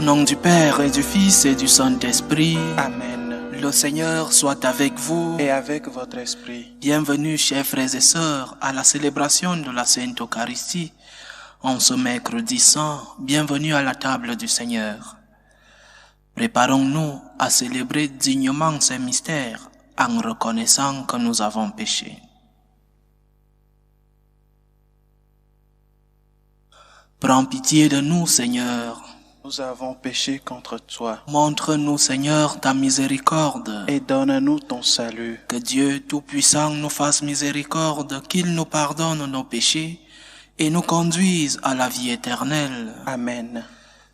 nom du Père et du Fils et du Saint-Esprit. Amen. Le Seigneur soit avec vous. Et avec votre esprit. Bienvenue, chers frères et sœurs, à la célébration de la Sainte Eucharistie. En ce mercredi saint, bienvenue à la table du Seigneur. Préparons-nous à célébrer dignement ces mystères en reconnaissant que nous avons péché. Prends pitié de nous, Seigneur. Nous avons péché contre toi. Montre-nous, Seigneur, ta miséricorde. Et donne-nous ton salut. Que Dieu Tout-Puissant nous fasse miséricorde, qu'il nous pardonne nos péchés et nous conduise à la vie éternelle. Amen.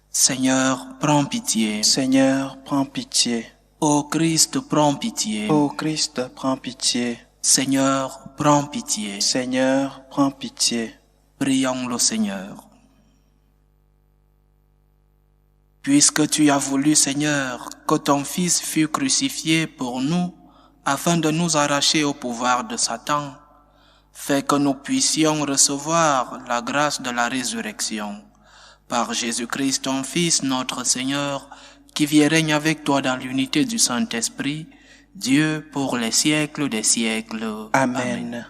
Seigneur, prends pitié. Seigneur, prends pitié. Ô Christ, prends pitié. Ô Christ, prends pitié. Seigneur, prends pitié. Seigneur, prends pitié. Prions le Seigneur. Puisque tu as voulu, Seigneur, que ton Fils fût crucifié pour nous, afin de nous arracher au pouvoir de Satan, fais que nous puissions recevoir la grâce de la résurrection. Par Jésus-Christ, ton Fils, notre Seigneur, qui vit et règne avec toi dans l'unité du Saint-Esprit, Dieu pour les siècles des siècles. Amen.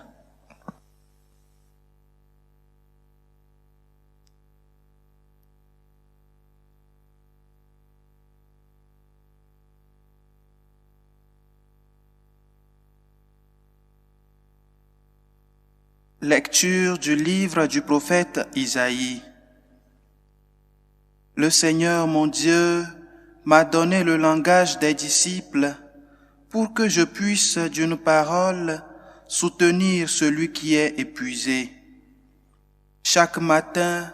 Lecture du livre du prophète Isaïe. Le Seigneur mon Dieu m'a donné le langage des disciples pour que je puisse d'une parole soutenir celui qui est épuisé. Chaque matin,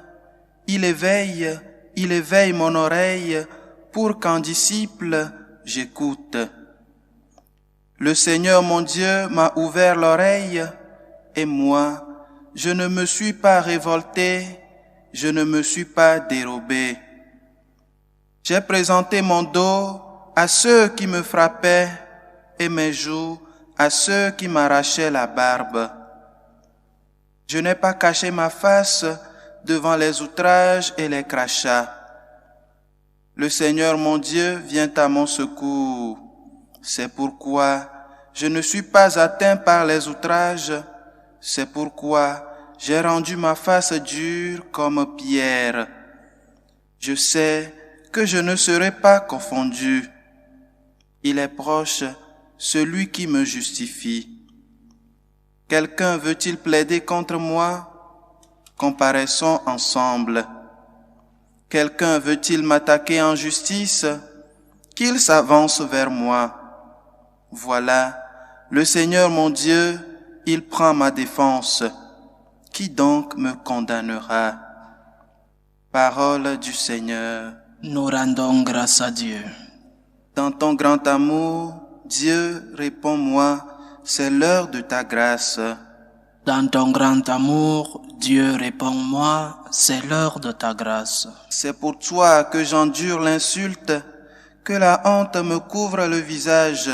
il éveille mon oreille pour qu'en disciple j'écoute. Le Seigneur mon Dieu m'a ouvert l'oreille et moi, je ne me suis pas révolté, je ne me suis pas dérobé. J'ai présenté mon dos à ceux qui me frappaient et mes joues à ceux qui m'arrachaient la barbe. Je n'ai pas caché ma face devant les outrages et les crachats. Le Seigneur mon Dieu vient à mon secours. C'est pourquoi je ne suis pas atteint par les outrages. C'est pourquoi j'ai rendu ma face dure comme pierre. Je sais que je ne serai pas confondu. Il est proche, celui qui me justifie. Quelqu'un veut-il plaider contre moi? Comparaissons ensemble. Quelqu'un veut-il m'attaquer en justice? Qu'il s'avance vers moi. Voilà, le Seigneur mon Dieu, il prend ma défense. Qui donc me condamnera? Parole du Seigneur. Nous rendons grâce à Dieu. Dans ton grand amour, Dieu, réponds-moi, c'est l'heure de ta grâce. Dans ton grand amour, Dieu, réponds-moi, c'est l'heure de ta grâce. C'est pour toi que j'endure l'insulte, que la honte me couvre le visage.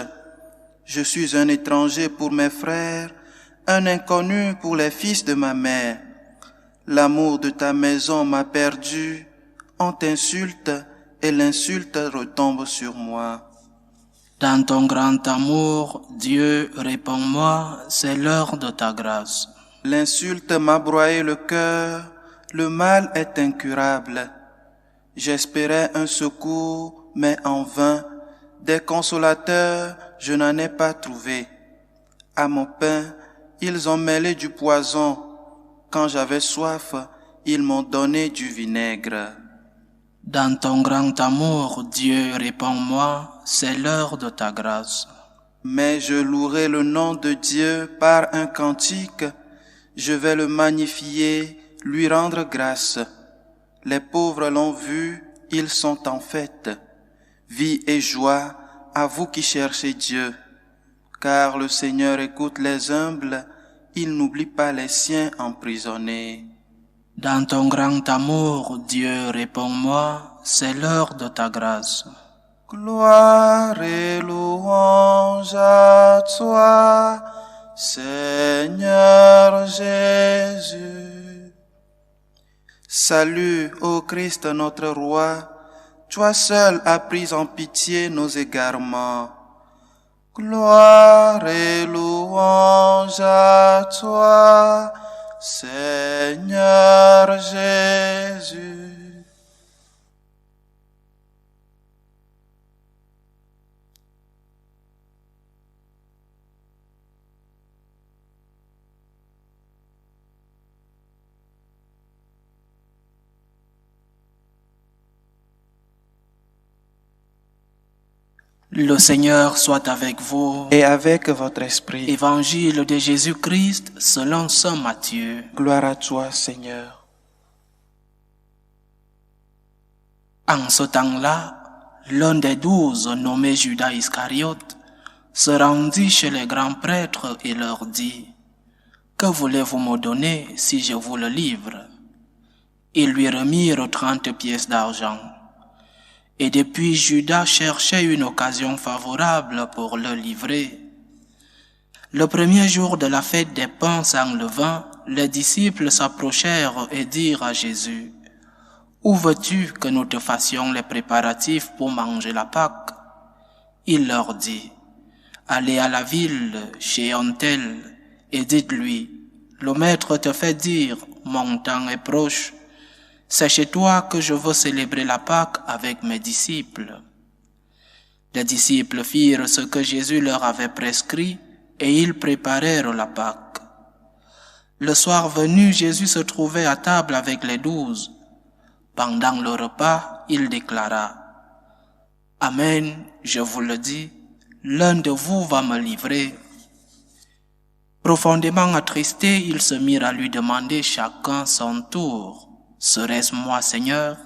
Je suis un étranger pour mes frères, un inconnu pour les fils de ma mère. L'amour de ta maison m'a perdu, on t'insulte et l'insulte retombe sur moi. Dans ton grand amour, Dieu, réponds-moi, c'est l'heure de ta grâce. L'insulte m'a broyé le cœur, le mal est incurable. J'espérais un secours, mais en vain, des consolateurs, je n'en ai pas trouvé. À mon pain, ils ont mêlé du poison. Quand j'avais soif, ils m'ont donné du vinaigre. Dans ton grand amour, Dieu, réponds-moi, c'est l'heure de ta grâce. Mais je louerai le nom de Dieu par un cantique. Je vais le magnifier, lui rendre grâce. Les pauvres l'ont vu, ils sont en fête. Vie et joie à vous qui cherchez Dieu. Car le Seigneur écoute les humbles, il n'oublie pas les siens emprisonnés. Dans ton grand amour, Dieu, réponds-moi, c'est l'heure de ta grâce. Gloire et louange à toi, Seigneur Jésus. Salut, ô Christ notre roi, Toi seul as pris en pitié nos égarements. Gloire et louange à toi, Seigneur Jésus. Le Seigneur soit avec vous. Et avec votre esprit. Évangile de Jésus-Christ selon saint Matthieu. Gloire à toi, Seigneur. En ce temps-là, l'un des 12, nommé Judas Iscariote, se rendit chez les grands prêtres et leur dit: « Que voulez-vous me donner si je vous le livre ?» Ils lui remirent 30 pièces d'argent. Et depuis, Judas cherchait une occasion favorable pour le livrer. Le premier jour de la fête des pains sans levain, les disciples s'approchèrent et dirent à Jésus: « Où veux-tu que nous te fassions les préparatifs pour manger la Pâque ?» Il leur dit: « Allez à la ville chez un tel et dites-lui: le maître te fait dire, mon temps est proche. C'est chez toi que je veux célébrer la Pâque avec mes disciples. » Les disciples firent ce que Jésus leur avait prescrit et ils préparèrent la Pâque. Le soir venu, Jésus se trouvait à table avec les 12. Pendant le repas, il déclara: « Amen, je vous le dis, l'un de vous va me livrer. » Profondément attristés, ils se mirent à lui demander chacun son tour: « Serait-ce moi, Seigneur ?»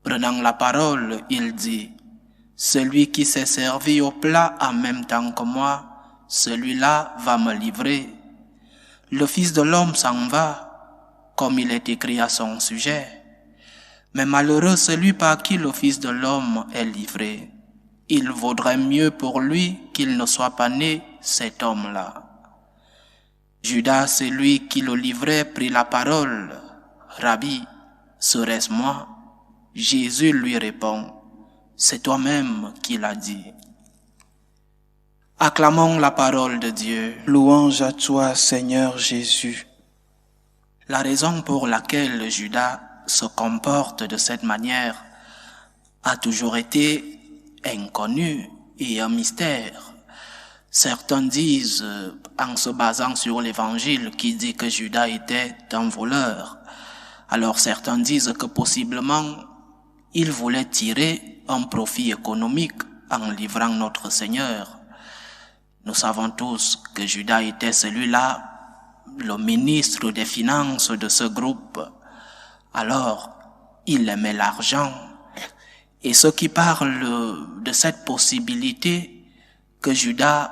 Prenant la parole, il dit: « Celui qui s'est servi au plat en même temps que moi, celui-là va me livrer. Le Fils de l'homme s'en va, comme il est écrit à son sujet. Mais malheureux celui par qui le Fils de l'homme est livré. Il vaudrait mieux pour lui qu'il ne soit pas né, cet homme-là. » Judas, celui qui le livrait, prit la parole. « Rabbi, serait-ce moi ?» Jésus lui répond: « C'est toi-même qui l'as dit. » Acclamons la parole de Dieu. Louange à toi, Seigneur Jésus. La raison pour laquelle Judas se comporte de cette manière a toujours été inconnue et un mystère. Certains disent, en se basant sur l'évangile qui dit que Judas était un voleur, alors certains disent que possiblement il voulait tirer un profit économique en livrant notre Seigneur. Nous savons tous que Judas était celui-là, le ministre des Finances de ce groupe. Alors, il aimait l'argent. Et ceux qui parlent de cette possibilité que Judas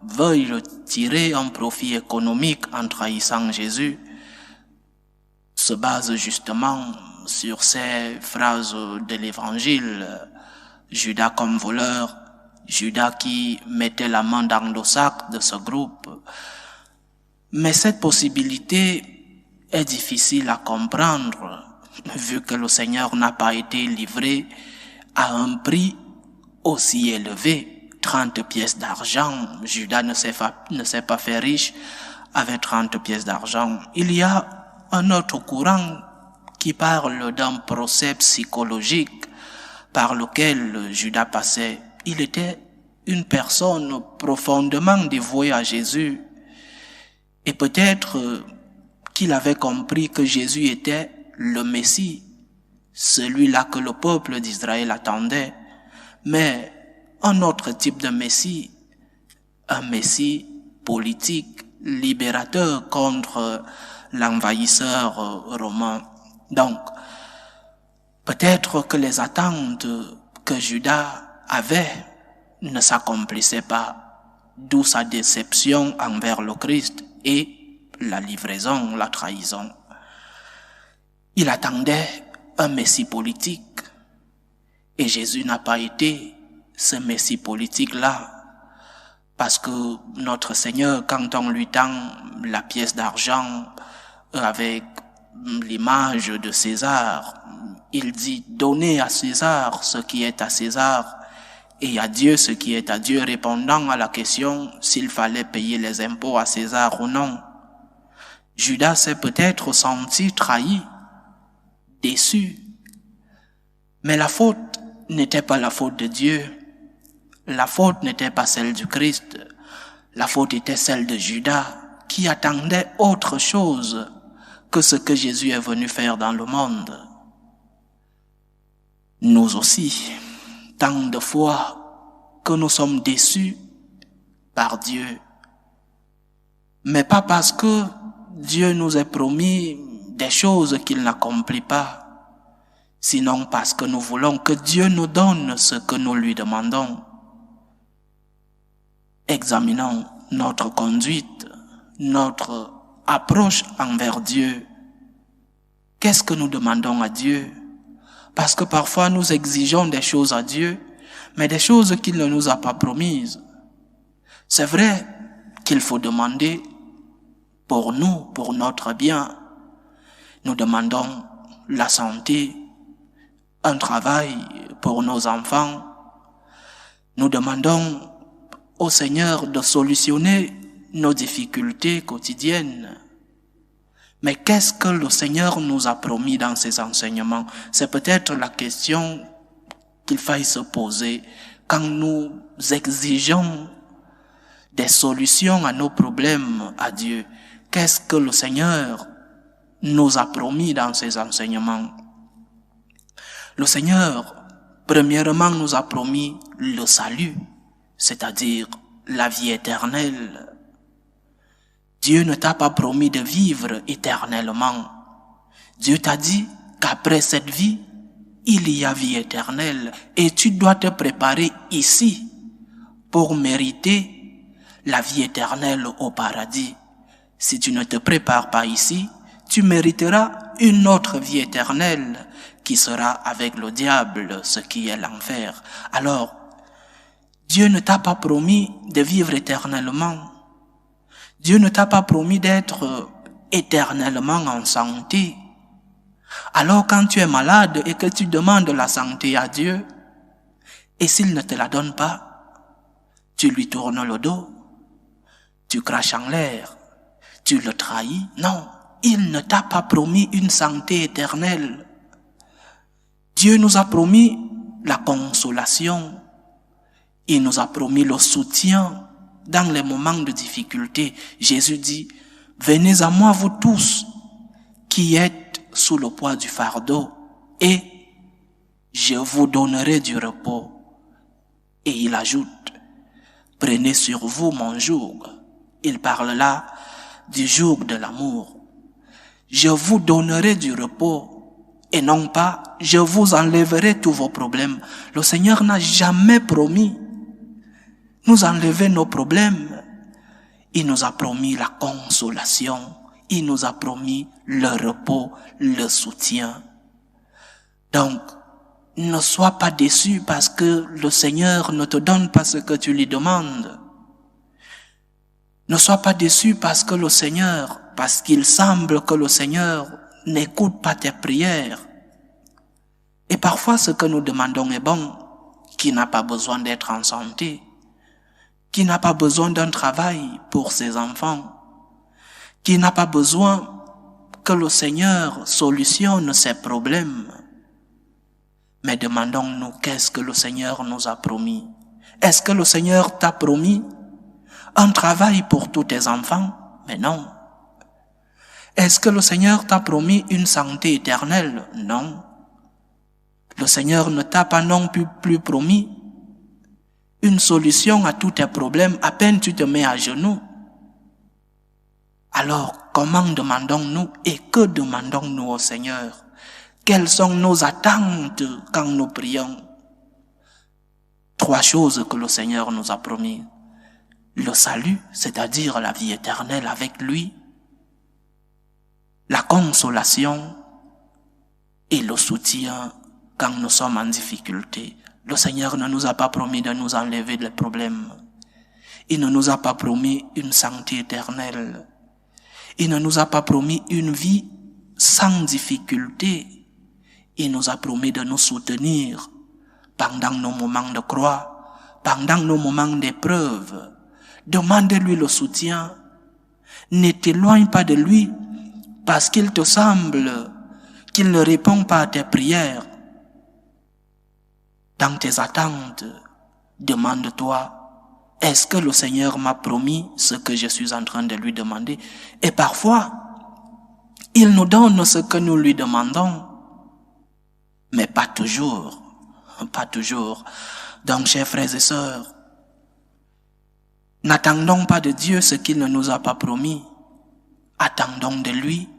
veuille tirer un profit économique en trahissant Jésus se basent justement sur ces phrases de l'Évangile. Judas comme voleur, Judas qui mettait la main dans le sac de ce groupe. Mais cette possibilité est difficile à comprendre, vu que le Seigneur n'a pas été livré à un prix aussi élevé, 30 pièces d'argent. Judas ne s'est pas fait riche avec 30 pièces d'argent. Il y a un autre courant qui parle d'un procès psychologique par lequel Judas passait. Il était une personne profondément dévouée à Jésus. Et peut-être qu'il avait compris que Jésus était le Messie, celui-là que le peuple d'Israël attendait. Mais un autre type de Messie, un Messie politique, libérateur contre l'envahisseur romain. Donc, peut-être que les attentes que Judas avait ne s'accomplissaient pas, d'où sa déception envers le Christ et la livraison, la trahison. Il attendait un Messie politique et Jésus n'a pas été ce Messie politique-là, parce que notre Seigneur, quand on lui tend la pièce d'argent avec l'image de César, il dit « Donnez à César ce qui est à César et à Dieu ce qui est à Dieu », répondant à la question s'il fallait payer les impôts à César ou non. Judas s'est peut-être senti trahi, déçu. Mais la faute n'était pas la faute de Dieu. La faute n'était pas celle du Christ. La faute était celle de Judas, qui attendait autre chose que ce que Jésus est venu faire dans le monde. Nous aussi, tant de fois que nous sommes déçus par Dieu, mais pas parce que Dieu nous a promis des choses qu'il n'accomplit pas, sinon parce que nous voulons que Dieu nous donne ce que nous lui demandons. Examinons notre conduite, notre approche envers Dieu. Qu'est-ce que nous demandons à Dieu? Parce que parfois nous exigeons des choses à Dieu, mais des choses qu'il ne nous a pas promises. C'est vrai qu'il faut demander pour nous, pour notre bien. Nous demandons la santé, un travail pour nos enfants. Nous demandons au Seigneur de solutionner nos difficultés quotidiennes. Mais qu'est-ce que le Seigneur nous a promis dans ses enseignements? C'est peut-être la question qu'il faille se poser quand nous exigeons des solutions à nos problèmes à Dieu. Qu'est-ce que le Seigneur nous a promis dans ses enseignements? Le Seigneur, premièrement, nous a promis le salut, c'est-à-dire la vie éternelle. Dieu ne t'a pas promis de vivre éternellement. Dieu t'a dit qu'après cette vie, il y a vie éternelle et tu dois te préparer ici pour mériter la vie éternelle au paradis. Si tu ne te prépares pas ici, tu mériteras une autre vie éternelle qui sera avec le diable, ce qui est l'enfer. Alors, Dieu ne t'a pas promis de vivre éternellement. Dieu ne t'a pas promis d'être éternellement en santé. Alors quand tu es malade et que tu demandes la santé à Dieu, et s'il ne te la donne pas, tu lui tournes le dos, tu craches en l'air, tu le trahis. Non, il ne t'a pas promis une santé éternelle. Dieu nous a promis la consolation. Il nous a promis le soutien dans les moments de difficulté. Jésus dit, « Venez à moi vous tous qui êtes sous le poids du fardeau et je vous donnerai du repos. » Et il ajoute, « Prenez sur vous mon joug. » Il parle là du joug de l'amour. Je vous donnerai du repos et non pas, je vous enlèverai tous vos problèmes. Le Seigneur n'a jamais promis nous enlever nos problèmes. Il nous a promis la consolation. Il nous a promis le repos, le soutien. Donc, ne sois pas déçu parce que le Seigneur ne te donne pas ce que tu lui demandes. Ne sois pas déçu parce que parce qu'il semble que le Seigneur n'écoute pas tes prières. Et parfois ce que nous demandons est bon, qui n'a pas besoin d'être en santé, qui n'a pas besoin d'un travail pour ses enfants, qui n'a pas besoin que le Seigneur solutionne ses problèmes. Mais demandons-nous qu'est-ce que le Seigneur nous a promis. Est-ce que le Seigneur t'a promis un travail pour tous tes enfants? Mais non. Est-ce que le Seigneur t'a promis une santé éternelle? Non. Le Seigneur ne t'a pas non plus promis une solution à tous tes problèmes à peine tu te mets à genoux. Alors, comment demandons-nous et que demandons-nous au Seigneur? Quelles sont nos attentes quand nous prions? 3 choses que le Seigneur nous a promis. Le salut, c'est-à-dire la vie éternelle avec lui, la consolation et le soutien quand nous sommes en difficulté. Le Seigneur ne nous a pas promis de nous enlever les problèmes. Il ne nous a pas promis une santé éternelle. Il ne nous a pas promis une vie sans difficulté. Il nous a promis de nous soutenir pendant nos moments de croix, pendant nos moments d'épreuve. Demande-lui le soutien. Ne t'éloigne pas de lui parce qu'il te semble qu'il ne répond pas à tes prières. Dans tes attentes, demande-toi, est-ce que le Seigneur m'a promis ce que je suis en train de lui demander? Et parfois, il nous donne ce que nous lui demandons, mais pas toujours, pas toujours. Donc, chers frères et sœurs, n'attendons pas de Dieu ce qu'il ne nous a pas promis. Attendons de lui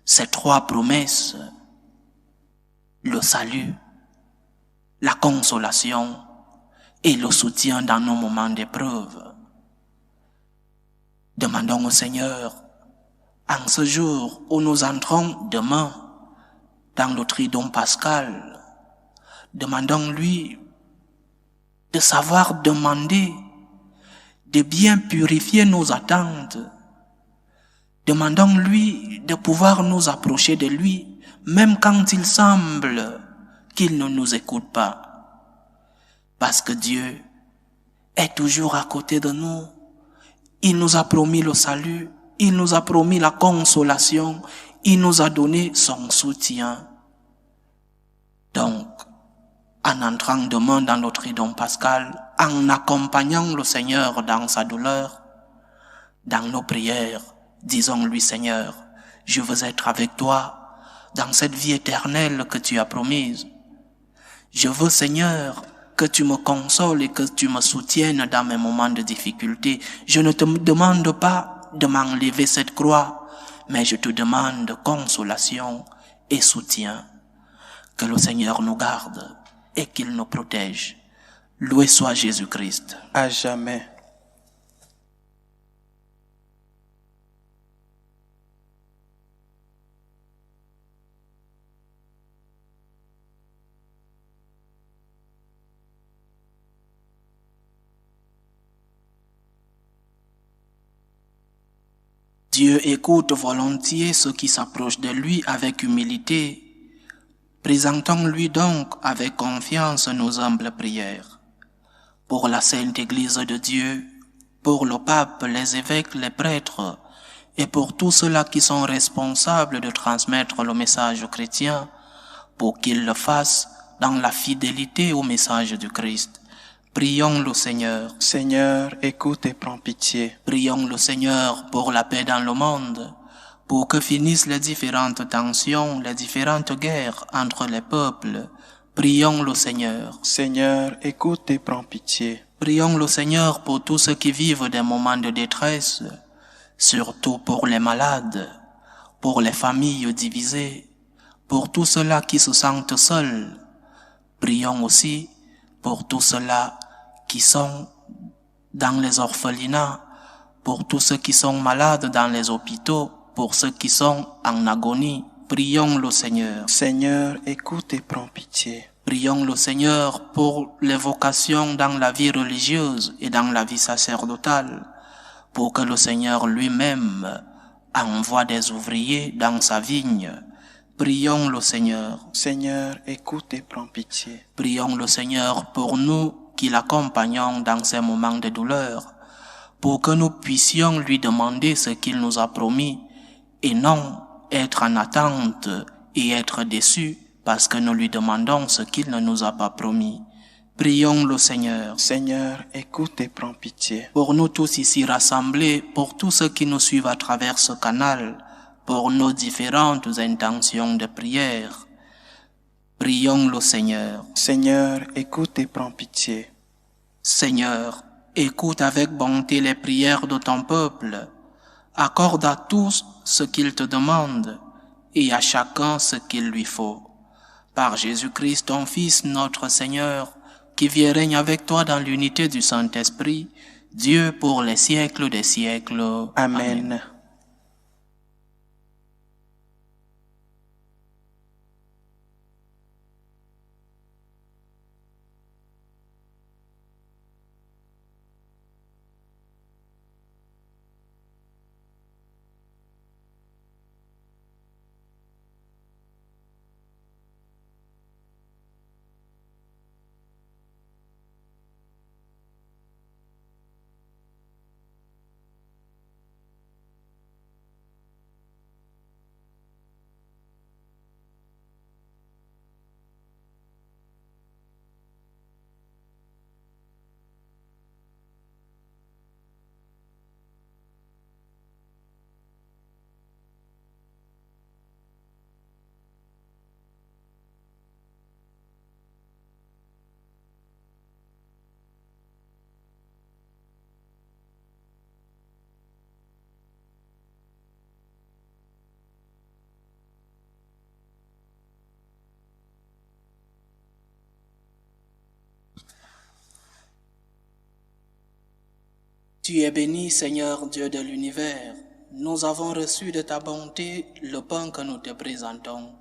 ces 3 promesses: le salut, la consolation et le soutien dans nos moments d'épreuve. Demandons au Seigneur, en ce jour où nous entrons demain dans le Triduum pascal, demandons-lui de savoir demander, de bien purifier nos attentes. Demandons-lui de pouvoir nous approcher de lui, même quand il semble qu'il ne nous écoute pas. Parce que Dieu est toujours à côté de nous. Il nous a promis le salut, il nous a promis la consolation, il nous a donné son soutien. Donc, en entrant demain dans notre Triduum pascal, en accompagnant le Seigneur dans sa douleur, dans nos prières, disons-lui: Seigneur, je veux être avec toi dans cette vie éternelle que tu as promise. Je veux, Seigneur, que tu me consoles et que tu me soutiennes dans mes moments de difficulté. Je ne te demande pas de m'enlever cette croix, mais je te demande consolation et soutien. Que le Seigneur nous garde et qu'il nous protège. Loué soit Jésus-Christ. À jamais. Dieu écoute volontiers ceux qui s'approchent de lui avec humilité. Présentons-lui donc avec confiance nos humbles prières. Pour la Sainte Église de Dieu, pour le pape, les évêques, les prêtres, et pour tous ceux-là qui sont responsables de transmettre le message chrétien, pour qu'ils le fassent dans la fidélité au message du Christ. Prions le Seigneur. Seigneur, écoute et prends pitié. Prions le Seigneur pour la paix dans le monde, pour que finissent les différentes tensions, les différentes guerres entre les peuples. Prions le Seigneur. Seigneur, écoute et prends pitié. Prions le Seigneur pour tous ceux qui vivent des moments de détresse, surtout pour les malades, pour les familles divisées, pour tous ceux-là qui se sentent seuls. Prions aussi pour tous ceux-là qui sont dans les orphelinats, pour tous ceux qui sont malades dans les hôpitaux, pour ceux qui sont en agonie. Prions le Seigneur. Seigneur, écoute et prends pitié. Prions le Seigneur pour les vocations dans la vie religieuse et dans la vie sacerdotale, pour que le Seigneur lui-même envoie des ouvriers dans sa vigne. Prions le Seigneur. Seigneur, écoute et prends pitié. Prions le Seigneur pour nous qui l'accompagnons dans ces moments de douleur, pour que nous puissions lui demander ce qu'il nous a promis, et non être en attente et être déçus parce que nous lui demandons ce qu'il ne nous a pas promis. Prions le Seigneur. Seigneur, écoute et prends pitié. Pour nous tous ici rassemblés, pour tous ceux qui nous suivent à travers ce canal, pour nos différentes intentions de prière, prions le Seigneur. Seigneur, écoute et prends pitié. Seigneur, écoute avec bonté les prières de ton peuple. Accorde à tous ce qu'il te demande et à chacun ce qu'il lui faut. Par Jésus-Christ, ton Fils, notre Seigneur, qui vit et règne avec toi dans l'unité du Saint-Esprit, Dieu pour les siècles des siècles. Amen. Tu es béni, Seigneur Dieu de l'univers. Nous avons reçu de ta bonté le pain que nous te présentons,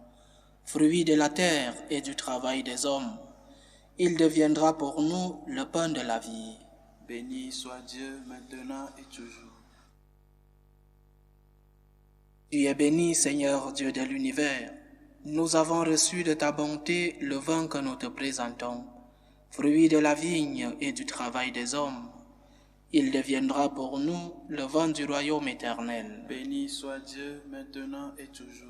fruit de la terre et du travail des hommes. Il deviendra pour nous le pain de la vie. Béni soit Dieu maintenant et toujours. Tu es béni, Seigneur Dieu de l'univers. Nous avons reçu de ta bonté le vin que nous te présentons, fruit de la vigne et du travail des hommes. Il deviendra pour nous le vin du royaume éternel. Béni soit Dieu maintenant et toujours.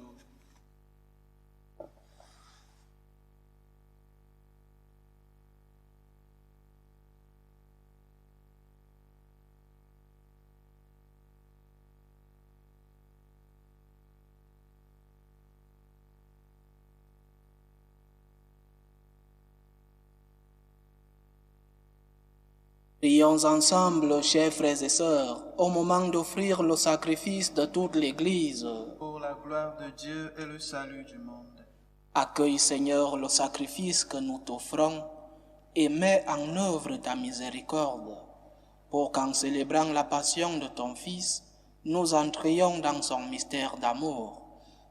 Prions ensemble, chers frères et sœurs, au moment d'offrir le sacrifice de toute l'Église. Pour la gloire de Dieu et le salut du monde. Accueille, Seigneur, le sacrifice que nous t'offrons et mets en œuvre ta miséricorde, pour qu'en célébrant la passion de ton Fils, nous entrions dans son mystère d'amour,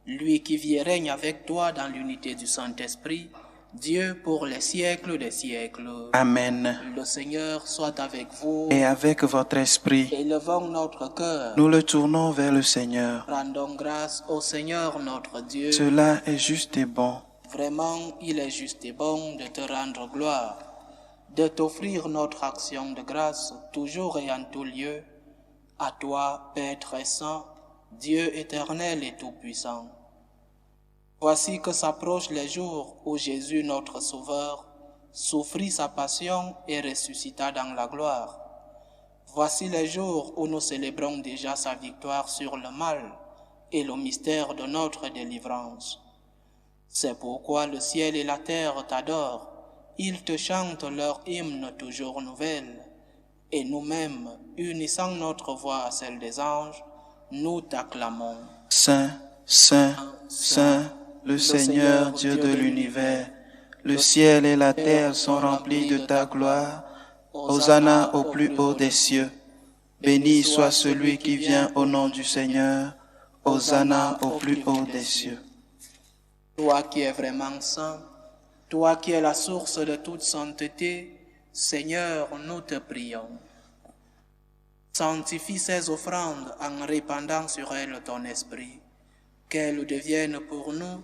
lui qui vit et règne avec toi dans l'unité du Saint-Esprit, Dieu pour les siècles des siècles. Amen. Le Seigneur soit avec vous. Et avec votre esprit, Élevons notre cœur. nous le tournons vers le Seigneur. Rendons grâce au Seigneur notre Dieu. Cela est juste et bon. Vraiment, il est juste et bon de te rendre gloire, de t'offrir notre action de grâce toujours et en tout lieu, à toi, Père très saint, Dieu éternel et tout-puissant. Voici que s'approchent les jours où Jésus, notre Sauveur, souffrit sa passion et ressuscita dans la gloire. Voici les jours où nous célébrons déjà sa victoire sur le mal et le mystère de notre délivrance. C'est pourquoi le ciel et la terre t'adorent, ils te chantent leur hymne toujours nouvelle, et nous-mêmes, unissant notre voix à celle des anges, nous t'acclamons. Saint, Saint, Saint, le Seigneur Dieu de l'univers, le ciel et la terre sont remplis de ta gloire. Hosanna au plus haut des cieux. Béni soit celui qui vient au nom du Seigneur. Hosanna au plus haut des cieux. Toi qui es vraiment saint, toi qui es la source de toute sainteté, Seigneur, nous te prions. Sanctifie ces offrandes en répandant sur elles ton esprit, qu'elles deviennent pour nous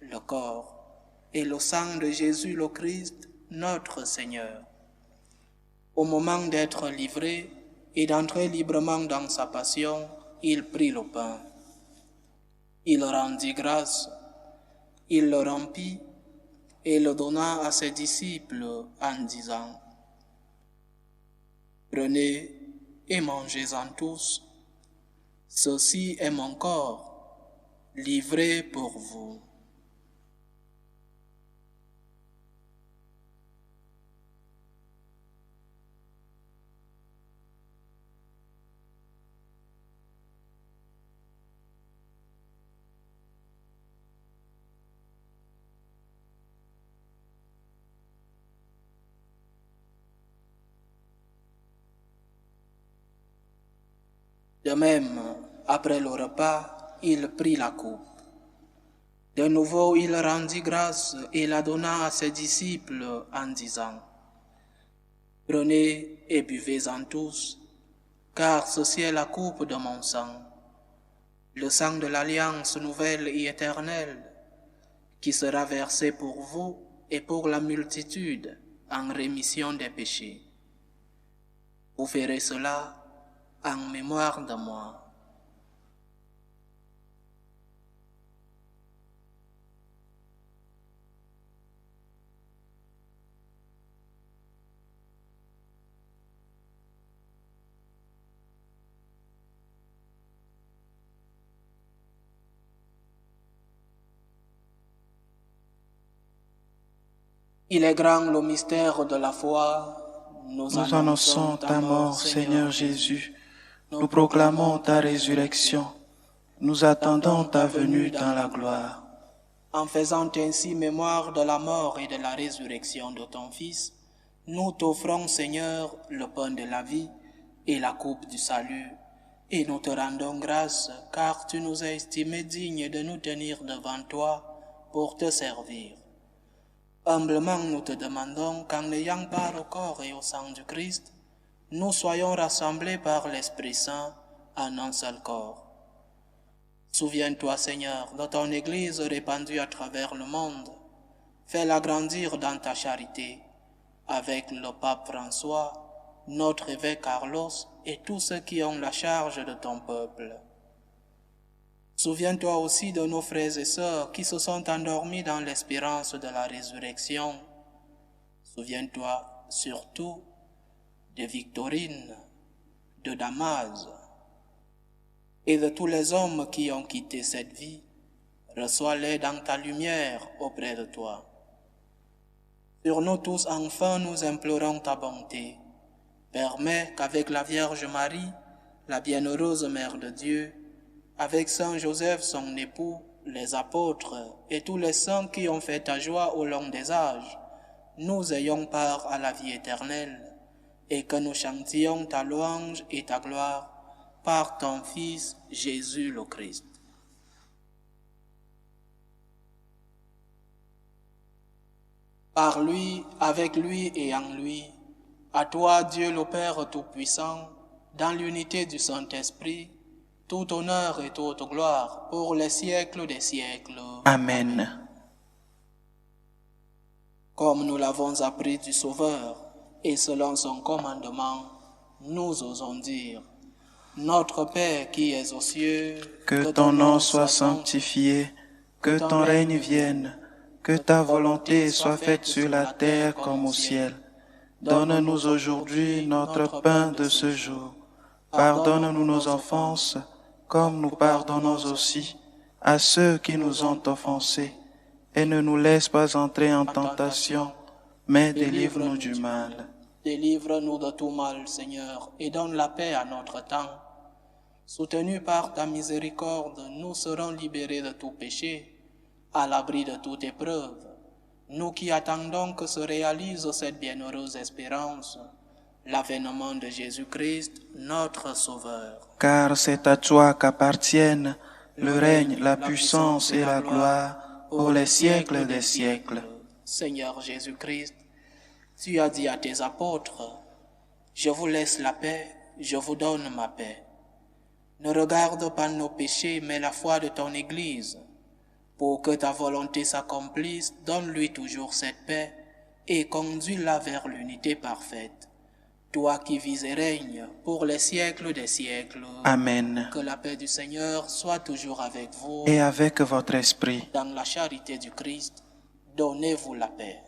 le corps et le sang de Jésus le Christ, notre Seigneur. Au moment d'être livré et d'entrer librement dans sa passion, il prit le pain. Il rendit grâce, il le rompit et le donna à ses disciples en disant : « Prenez et mangez-en tous, ceci est mon corps, livré pour vous. » De même, après le repas, il prit la coupe. De nouveau, il rendit grâce et la donna à ses disciples en disant : « Prenez et buvez-en tous, car ceci est la coupe de mon sang, le sang de l'alliance nouvelle et éternelle, qui sera versé pour vous et pour la multitude en rémission des péchés. Vous ferez cela en mémoire de moi. » Il est grand le mystère de la foi. Nous annonçons ta mort, Seigneur Jésus. Nous proclamons ta résurrection. Nous attendons ta venue dans la gloire. En faisant ainsi mémoire de la mort et de la résurrection de ton Fils, nous t'offrons, Seigneur, le pain de la vie et la coupe du salut, et nous te rendons grâce, car tu nous as estimés dignes de nous tenir devant toi pour te servir. Humblement nous te demandons qu'en ayant part au corps et au sang du Christ, nous soyons rassemblés par l'Esprit Saint en un seul corps. Souviens-toi, Seigneur, de ton Église répandue à travers le monde. Fais-la grandir dans ta charité, avec le pape François, notre évêque Carlos et tous ceux qui ont la charge de ton peuple. Souviens-toi aussi de nos frères et sœurs qui se sont endormis dans l'espérance de la résurrection. Souviens-toi surtout de Victorine, de Damas et de tous les hommes qui ont quitté cette vie. Reçois-les dans ta lumière auprès de toi. Sur nous tous, enfin, nous implorons ta bonté. Permets qu'avec la Vierge Marie, la bienheureuse Mère de Dieu, avec Saint Joseph, son époux, les apôtres et tous les saints qui ont fait ta joie au long des âges, nous ayons part à la vie éternelle et que nous chantions ta louange et ta gloire par ton Fils Jésus le Christ. Par lui, avec lui et en lui, à toi, Dieu le Père Tout-Puissant, dans l'unité du Saint-Esprit, tout honneur et toute gloire pour les siècles des siècles. Amen. Comme nous l'avons appris du Sauveur, et selon son commandement, nous osons dire: Notre Père qui es aux cieux, que ton nom soit sanctifié, que ton règne vienne, que ta volonté soit faite sur la terre comme au ciel. Donne-nous aujourd'hui notre pain de ce jour. Pardonne-nous nos offenses, comme nous pardonnons aussi à ceux qui nous ont offensés. Et ne nous laisse pas entrer en tentation, mais délivre-nous du mal. Délivre-nous de tout mal, Seigneur, et donne la paix à notre temps. Soutenus par ta miséricorde, nous serons libérés de tout péché, à l'abri de toute épreuve. Nous qui attendons que se réalise cette bienheureuse espérance, l'avènement de Jésus-Christ, notre Sauveur. Car c'est à toi qu'appartiennent le règne, la puissance et la gloire pour les siècles des siècles. Seigneur Jésus-Christ, tu as dit à tes apôtres: Je vous laisse la paix, je vous donne ma paix. Ne regarde pas nos péchés, mais la foi de ton Église. Pour que ta volonté s'accomplisse, donne-lui toujours cette paix et conduis-la vers l'unité parfaite. Toi qui vis et règnes pour les siècles des siècles. Amen. Que la paix du Seigneur soit toujours avec vous. Et avec votre esprit. Dans la charité du Christ, donnez-vous la paix.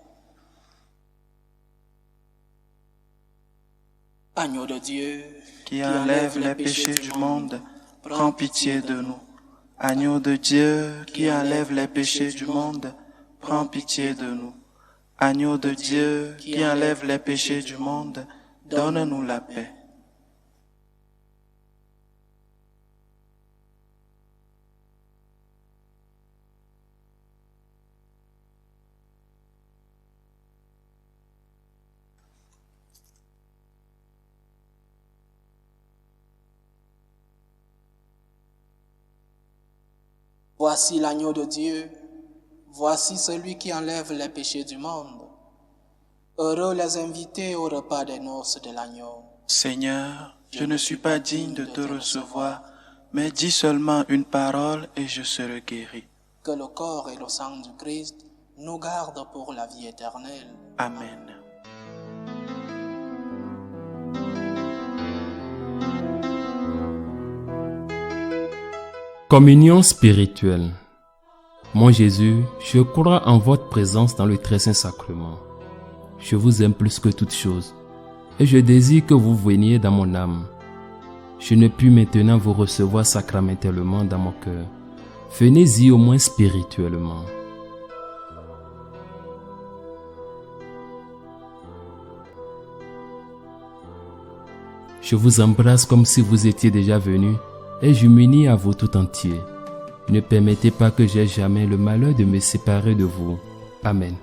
Agneau de Dieu, qui enlève les péchés du monde, prends pitié de nous. Agneau de Dieu, qui enlève les péchés du monde, prends pitié de nous. Agneau de Dieu, qui enlève les péchés du monde, donne-nous la paix. Voici l'agneau de Dieu, voici celui qui enlève les péchés du monde. Heureux les invités au repas des noces de l'agneau. Seigneur, je ne suis pas digne de te recevoir, mais dis seulement une parole et je serai guéri. Que le corps et le sang du Christ nous gardent pour la vie éternelle. Amen. Communion spirituelle. Mon Jésus, je crois en votre présence dans le très saint sacrement. Je vous aime plus que toute chose, et je désire que vous veniez dans mon âme. Je ne puis maintenant vous recevoir sacramentellement dans mon cœur. Venez-y au moins spirituellement. Je vous embrasse comme si vous étiez déjà venu, et je m'unis à vous tout entier. Ne permettez pas que j'aie jamais le malheur de me séparer de vous. Amen.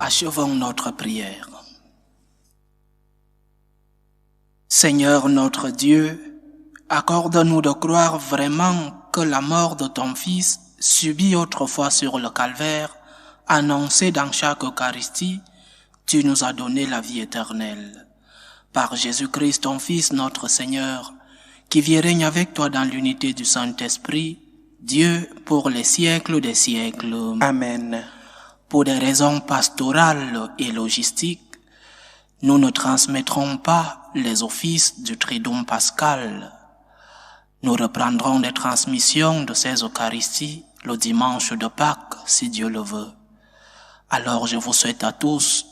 Achevons notre prière. Seigneur notre Dieu, accorde-nous de croire vraiment que la mort de ton Fils, subie autrefois sur le calvaire, annoncée dans chaque Eucharistie, tu nous as donné la vie éternelle. Par Jésus-Christ, ton Fils, notre Seigneur, qui vit et règne avec toi dans l'unité du Saint-Esprit, Dieu pour les siècles des siècles. Amen. Pour des raisons pastorales et logistiques, nous ne transmettrons pas les offices du Triduum pascal. Nous reprendrons les transmissions de ces Eucharisties le dimanche de Pâques, si Dieu le veut. Alors je vous souhaite à tous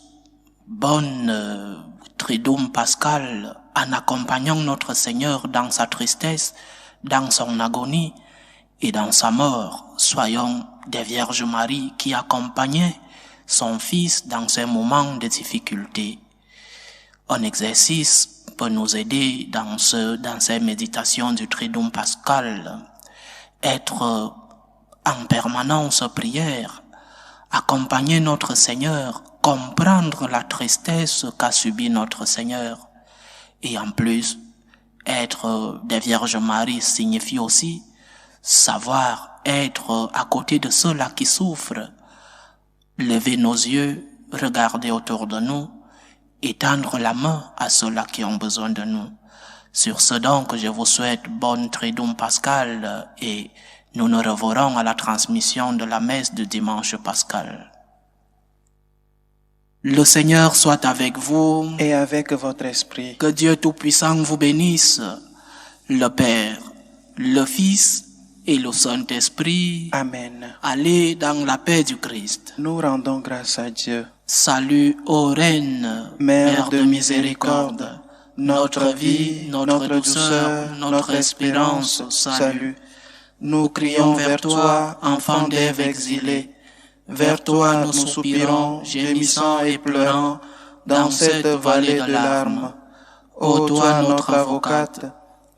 bonne Triduum pascal en accompagnant notre Seigneur dans sa tristesse, dans son agonie et dans sa mort. Soyons des Vierges Marie qui accompagnaient son Fils dans ces moments de difficulté. Un exercice peut nous aider dans ces méditations du Triduum pascal. Être en permanence prière, accompagner notre Seigneur, comprendre la tristesse qu'a subie notre Seigneur. Et en plus, être des Vierges Marie signifie aussi savoir être à côté de ceux-là qui souffrent, lever nos yeux, regarder autour de nous, et tendre la main à ceux-là qui ont besoin de nous. Sur ce donc, je vous souhaite bonne Triduum pascal et nous nous reverrons à la transmission de la messe du dimanche pascal. Le Seigneur soit avec vous Et avec votre esprit. Que Dieu Tout-Puissant vous bénisse, le Père, le Fils et le Saint-Esprit. Amen. Allez dans la paix du Christ. Nous rendons grâce à Dieu. Salut ô Reine, Mère de miséricorde, notre vie, notre douceur, notre espérance, salut. Nous crions vers toi, enfant d'Ève exilée. Vers toi nous soupirons, gémissant et pleurant, dans cette vallée de larmes. Ô toi notre avocate,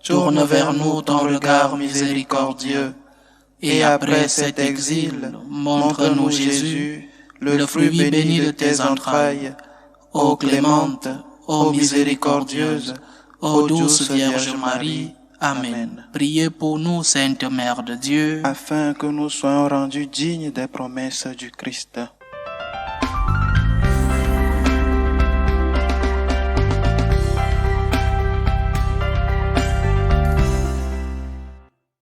tourne vers nous ton regard miséricordieux. Et après cet exil, montre-nous Jésus, le fruit béni de tes entrailles. Ô clémente, ô miséricordieuse, ô douce Vierge Marie. Amen. Priez pour nous, Sainte Mère de Dieu, Afin que nous soyons rendus dignes des promesses du Christ.